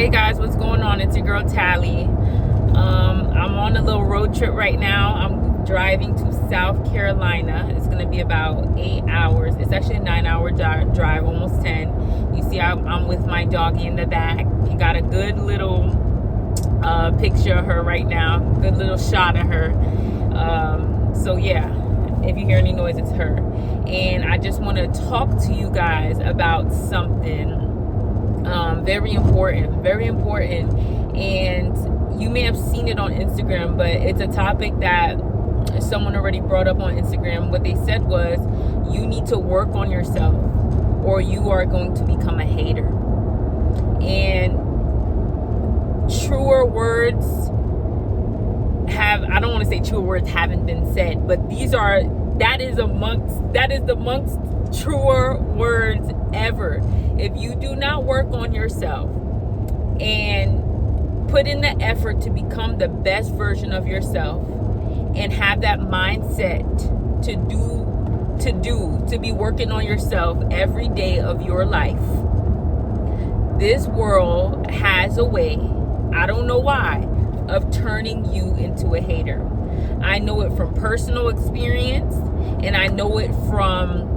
Hey guys, what's going on? It's your girl Tally. I'm on a little road trip right now. I'm driving to South Carolina. It's gonna be about 8 hours. It's actually a 9-hour drive, almost 10. You see, I'm with my doggy in the back. You got a good little picture of her right now. Good little shot of her. So yeah, if you hear any noise, it's her. And I just want to talk to you guys about something very important, and you may have seen it on Instagram, but it's a topic that someone already brought up on Instagram. What they said was, you need to work on yourself or you are going to become a hater. And truer words I don't want to say truer words haven't been said, but that is the most truer words ever. If you do not work on yourself and put in the effort to become the best version of yourself and have that mindset to be working on yourself every day of your life, this world has a way, I don't know why, of turning you into a hater. I know it from personal experience, and I know it from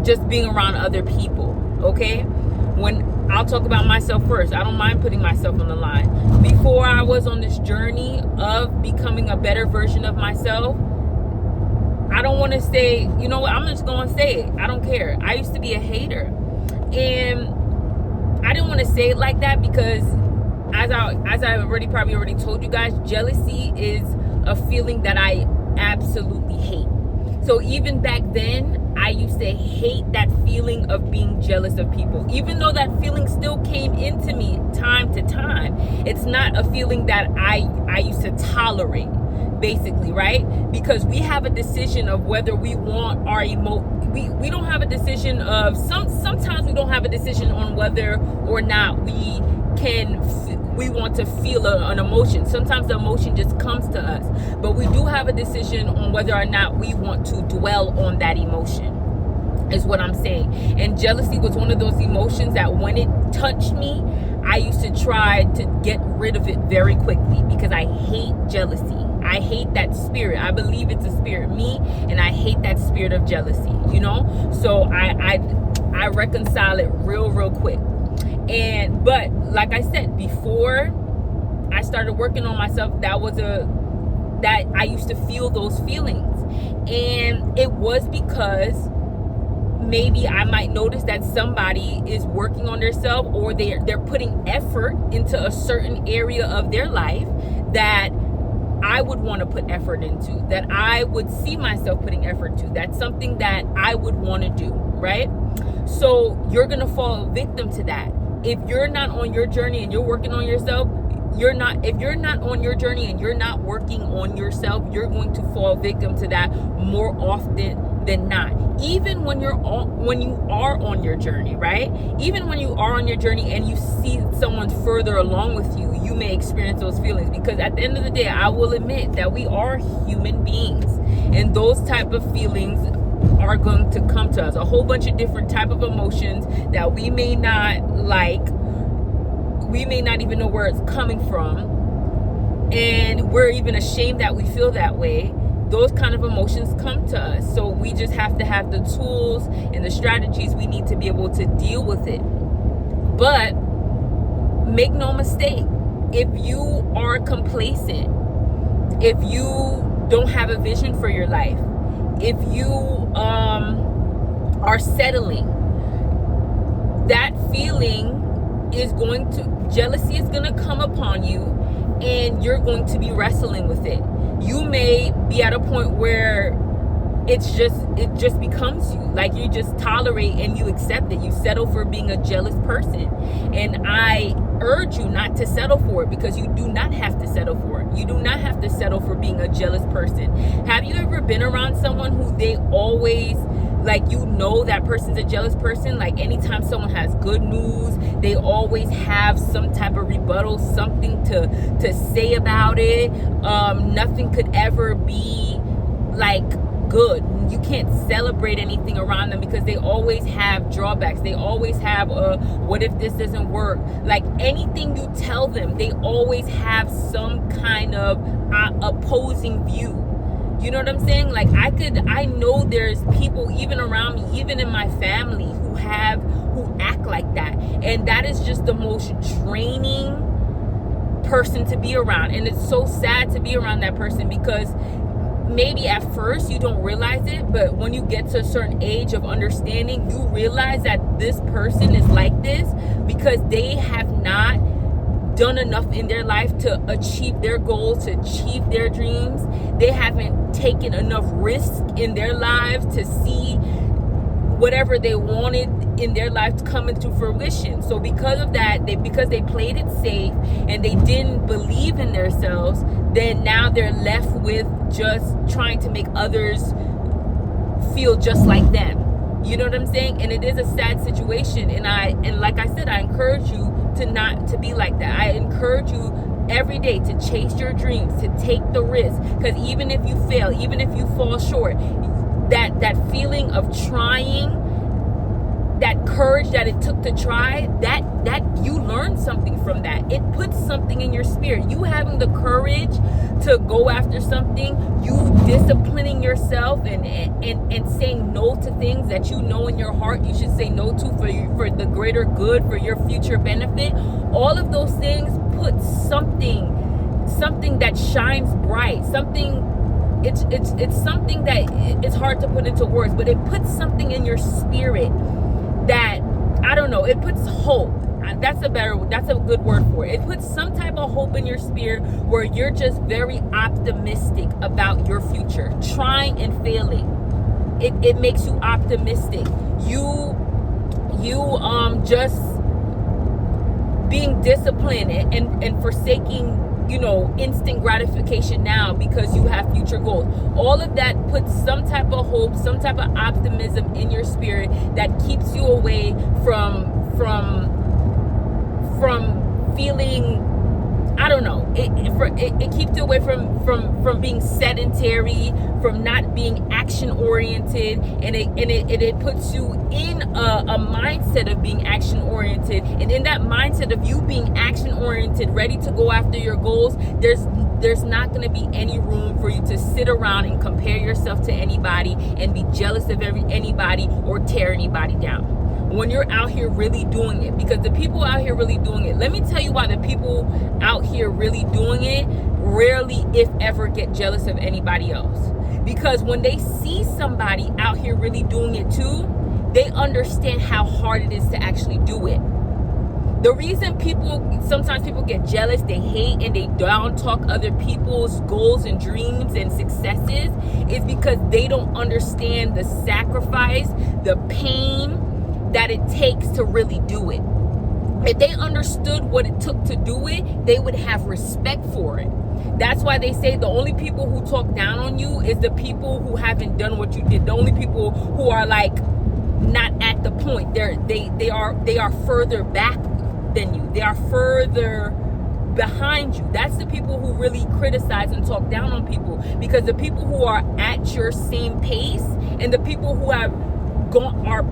just being around other people. Okay, when I'll talk about myself first, I don't mind putting myself on the line. Before I was on this journey of becoming a better version of myself, I don't want to say, you know what, I'm just going to say it. I don't care. I used to be a hater, and I didn't want to say it like that because as I probably already told you guys, jealousy is a feeling that I absolutely hate. So even back then, I used to hate that feeling of being jealous of people. Even though that feeling still came into me time to time, it's not a feeling that I used to tolerate, basically, right? Because we have a decision of whether we want our we don't have a decision of sometimes we don't have a decision on whether or not we want to feel an emotion. Sometimes the emotion just comes to us, but we do have a decision on whether or not we want to dwell on that emotion, is what I'm saying. And jealousy was one of those emotions that when it touched me, I used to try to get rid of it very quickly because I hate jealousy. I hate that spirit. I believe it's a spirit, me, and I hate that spirit of jealousy, you know? So I reconcile it real quick. But like I said, before I started working on myself, that I used to feel those feelings. And it was because maybe I might notice that somebody is working on themselves, or they're putting effort into a certain area of their life that I would want to put effort into, that I would see myself putting effort to. That's something that I would want to do, right? So you're going to fall victim to that. If you're not on your journey and you're working on yourself, if you're not on your journey and you're not working on yourself, you're going to fall victim to that more often than not. Even when you are on your journey, right? Even when you are on your journey and you see someone further along with you, you may experience those feelings, because at the end of the day, I will admit that we are human beings, and those type of feelings are going to come to us. A whole bunch of different type of emotions that we may not like. We may not even know where it's coming from, and we're even ashamed that we feel that way. Those kind of emotions come to us. So we just have to have the tools and the strategies we need to be able to deal with it. But make no mistake, if you are complacent, if you don't have a vision for your life, if you are settling, that feeling jealousy is going to come upon you, and you're going to be wrestling with it. You may be at a point where it just becomes you. Like, you just tolerate and you accept it. You settle for being a jealous person. And I urge you not to settle for it, because you do not have to settle for it. You do not have to settle for being a jealous person. Have you ever been around someone who they always, like, you know that person's a jealous person? Like, anytime someone has good news, they always have some type of rebuttal, something to say about it. Nothing could ever be like good. You can't celebrate anything around them because they always have drawbacks. They always have what if this doesn't work? Like anything you tell them, they always have some kind of opposing view. You know what I'm saying? Like I know there's people even around me, even in my family, who act like that. And that is just the most draining person to be around. And it's so sad to be around that person, because maybe at first you don't realize it, but when you get to a certain age of understanding, you realize that this person is like this because they have not done enough in their life to achieve their goals, to achieve their dreams. They haven't taken enough risk in their lives to see whatever they wanted in their life to come into fruition. So because of that, because they played it safe and they didn't believe in themselves, then now they're left with just trying to make others feel just like them. You know what I'm saying? And it is a sad situation. And like I said, I encourage you to not to be like that. I encourage you every day to chase your dreams, to take the risk. Because even if you fail, even if you fall short, that feeling of trying, that courage that it took to try, that you learn something from that. It puts something in your spirit. You having the courage to go after something, you disciplining yourself and saying no to things that you know in your heart you should say no to for the greater good, for your future benefit. All of those things put something that shines bright, something. It's something that it's hard to put into words, but it puts something in your spirit that, I don't know, it puts hope. That's a good word for it. It puts some type of hope in your spirit where you're just very optimistic about your future, trying and failing. It makes you optimistic. You just being disciplined and forsaking, instant gratification now because you have future goals. All of that puts some type of hope, some type of optimism in your spirit that keeps you away from feeling, I don't know, it keeps you away from being sedentary, from not being action oriented, and it puts you in a mindset of being action oriented. And in that mindset of you being action oriented, ready to go after your goals, there's not going to be any room for you to sit around and compare yourself to anybody and be jealous of anybody or tear anybody down when you're out here really doing it. Because the people out here really doing it, let me tell you why the people out here really doing it rarely, if ever, get jealous of anybody else. Because when they see somebody out here really doing it too, they understand how hard it is to actually do it. The reason sometimes people get jealous, they hate and they down talk other people's goals and dreams and successes is because they don't understand the sacrifice, the pain that it takes to really do it. If they understood what it took to do it, they would have respect for it. That's why they say the only people who talk down on you is the people who haven't done what you did. The only people who are like not at the point. They are further back than you. They are further behind you. That's the people who really criticize and talk down on people. Because the people who are at your same pace and the people who are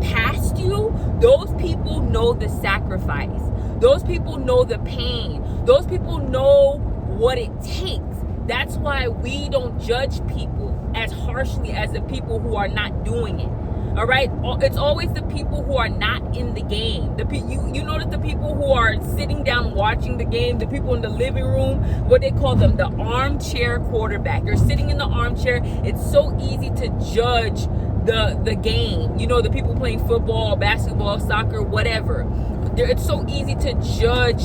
past you, those people know the sacrifice. Those people know the pain. Those people know what it takes. That's why we don't judge people as harshly as the people who are not doing it. All right, it's always the people who are not in the game. You notice the people who are sitting down watching the game, the people in the living room, what they call them, the armchair quarterback. They're sitting in the armchair. It's so easy to judge the game. The people playing football, basketball, soccer, whatever. It's so easy to judge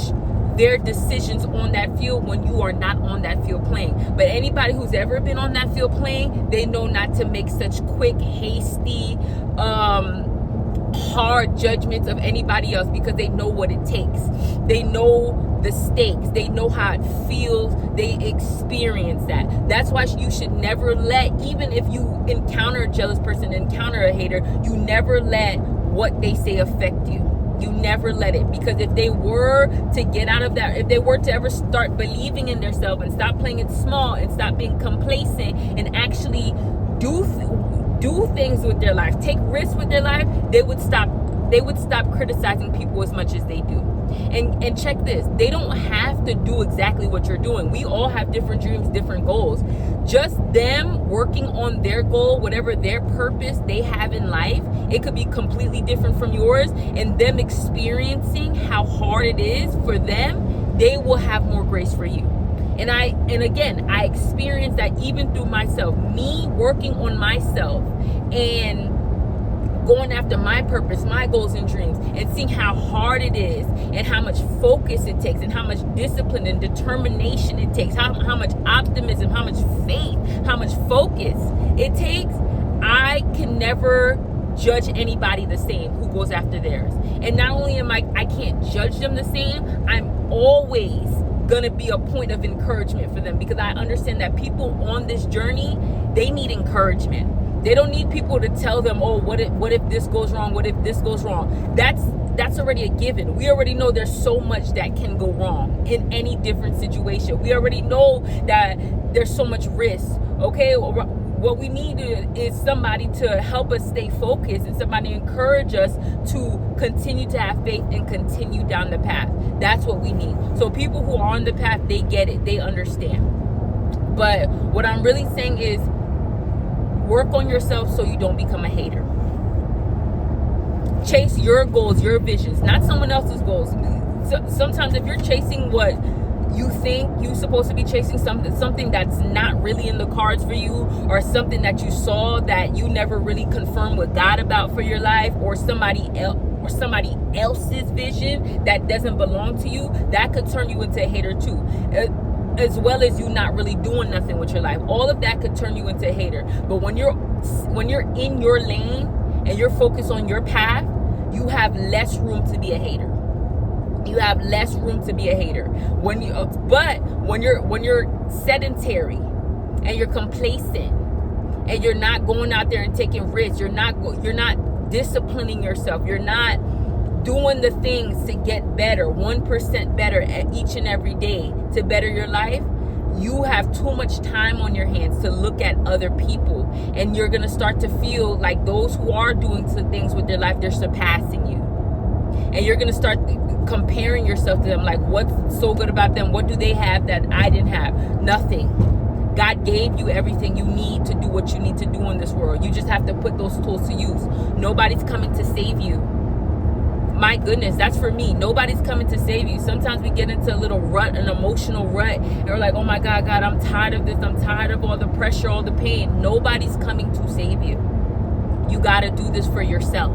their decisions on that field when you are not on that field playing. But anybody who's ever been on that field playing, they know not to make such quick, hasty, hard judgments of anybody else because they know what it takes. They know the stakes. They know how it feels. They experience that. That's why you should never even if you encounter a jealous person, encounter a hater, you never let what they say affect you. You never let it, because if they were to get out of that, if they were to ever start believing in themselves and stop playing it small and stop being complacent and actually do things with their life, take risks with their life, they would stop criticizing people as much as they do. And check this, they don't have to do exactly what you're doing. We all have different dreams, different goals. Just them working on their goal, whatever their purpose they have in life, it could be completely different from yours, and them experiencing how hard it is for them, they will have more grace for you. And again, I experienced that even through myself, me working on myself and going after my purpose, my goals and dreams, and seeing how hard it is and how much focus it takes and how much discipline and determination it takes, how much optimism, how much faith, how much focus it takes. I can never judge anybody the same who goes after theirs. And not only I can't judge them the same, I'm always gonna be a point of encouragement for them, because I understand that people on this journey, they need encouragement. They don't need people to tell them, oh, what if this goes wrong? What if this goes wrong? That's already a given. We already know there's so much that can go wrong in any different situation. We already know that there's so much risk, okay? What we need is somebody to help us stay focused and somebody to encourage us to continue to have faith and continue down the path. That's what we need. So people who are on the path, they get it. They understand. But what I'm really saying is, work on yourself so you don't become a hater. Chase your goals, your visions, not someone else's goals. So, sometimes if you're chasing what you think you're supposed to be chasing, something that's not really in the cards for you, or something that you saw that you never really confirmed with God about for your life, or somebody else's vision that doesn't belong to you, that could turn you into a hater too. As well as you not really doing nothing with your life. All of that could turn you into a hater. But when you're in your lane and you're focused on your path, you have less room to be a hater. You have less room to be a hater. When you're sedentary and you're complacent and you're not going out there and taking risks, you're not disciplining yourself, you're not doing the things to get better, 1% better at each and every day to better your life, you have too much time on your hands to look at other people, and you're going to start to feel like those who are doing some things with their life, they're surpassing you. And you're going to start comparing yourself to them, like, what's so good about them? What do they have that I didn't have? Nothing. God gave you everything you need to do what you need to do in this world. You just have to put those tools to use. Nobody's coming to save you. My goodness, that's for me. Nobody's coming to save you. Sometimes we get into a little rut, an emotional rut, and we're like, oh my God, I'm tired of this. I'm tired of all the pressure, all the pain. Nobody's coming to save you. You got to do this for yourself.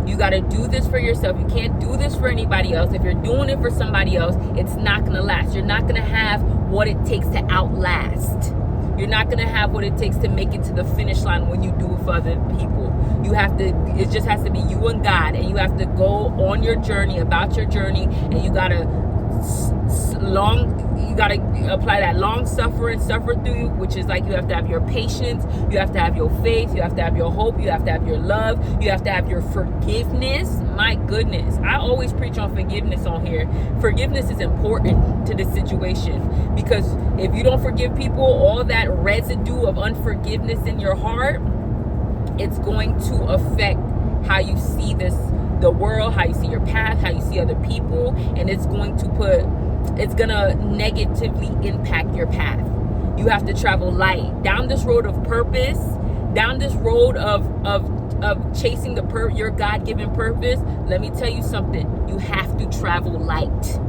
You got to do this for yourself. You can't do this for anybody else. If you're doing it for somebody else, it's not going to last. You're not going to have what it takes to outlast. You're not going to have what it takes to make it to the finish line when you do it for other people. It just has to be you and God, and you have to go on your journey, about your journey, and you got to apply that long suffering, suffer through, which is like you have to have your patience, you have to have your faith, you have to have your hope, you have to have your love, you have to have your forgiveness. My goodness, I always preach on forgiveness on here. Forgiveness is important to this situation, because if you don't forgive people, all that residue of unforgiveness in your heart, it's going to affect how you see the world, how you see your path, how you see other people, and it's going to negatively impact your path. You have to travel light down this road of purpose, down this road of chasing your God-given purpose. Let me tell you something. You have to travel light.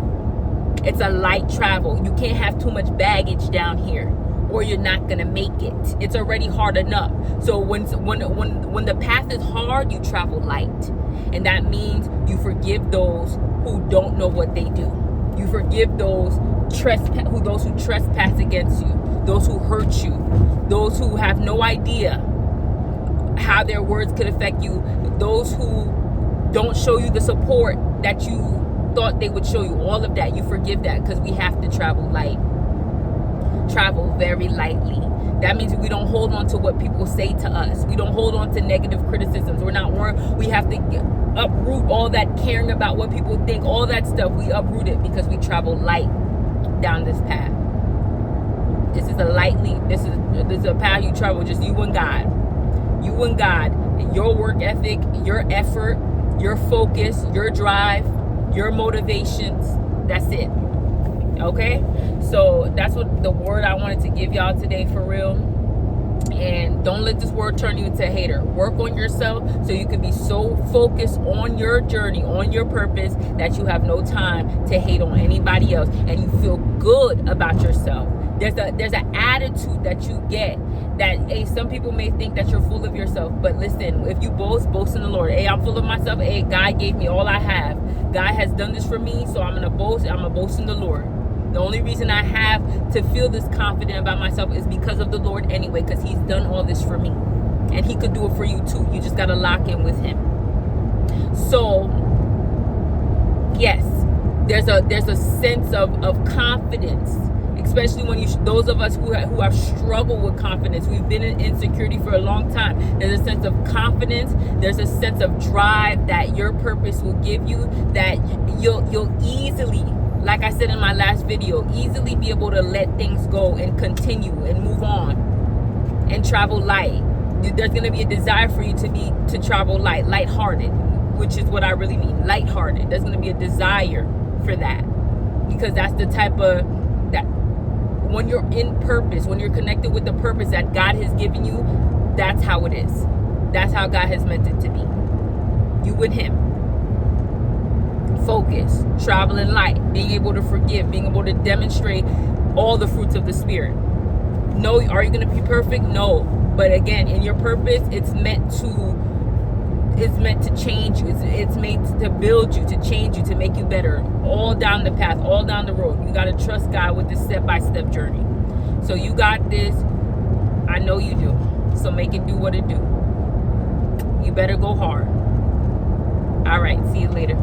It's a light travel. You can't have too much baggage down here, or you're not gonna make it. It's already hard enough. So when the path is hard, you travel light, and that means you forgive those who don't know what they do. You forgive those who trespass against you, those who hurt you, those who have no idea how their words could affect you, those who don't show you the support that you thought they would show you. All of that, you forgive that, because we have to travel light. Travel very lightly. That means we don't hold on to what people say to us. We don't hold on to negative criticisms. We have to uproot all that caring about what people think, all that stuff. We uproot it because we travel light down this path. This is a path you travel, just you and God. You and God, your work ethic, your effort, your focus, your drive, your motivations. That's it. Okay? So that's what the word I wanted to give y'all today, for real. And don't let this word turn you into a hater. Work on yourself so you can be so focused on your journey, on your purpose, that you have no time to hate on anybody else, and you feel good about yourself. There's an attitude that you get that, hey, some people may think that you're full of yourself, but listen, if you boast in the Lord. Hey, I'm full of myself. Hey, God gave me all I have. God has done this for me, so I'm gonna boast in the Lord. The only reason I have to feel this confident about myself is because of the Lord anyway, because he's done all this for me. And he could do it for you too. You just got to lock in with him. So, yes, there's a sense of confidence, especially when those of us who have struggled with confidence. We've been in insecurity for a long time. There's a sense of confidence. There's a sense of drive that your purpose will give you, that you'll easily, like I said in my last video, easily be able to let things go and continue and move on and travel light. There's going to be a desire for you to travel lighthearted, which is what I really mean, lighthearted. There's going to be a desire for that, because that's the type of, that when you're in purpose, when you're connected with the purpose that God has given you, that's how it is. That's how God has meant it to be. You with him. Focus, traveling light, being able to forgive, being able to demonstrate all the fruits of the Spirit. No, are you going to be perfect? No. But again, in your purpose, it's meant to change you. It's made to build you, to change you, to make you better. All down the path, all down the road. You got to trust God with this step-by-step journey. So you got this. I know you do. So make it do what it do. You better go hard. All right. See you later.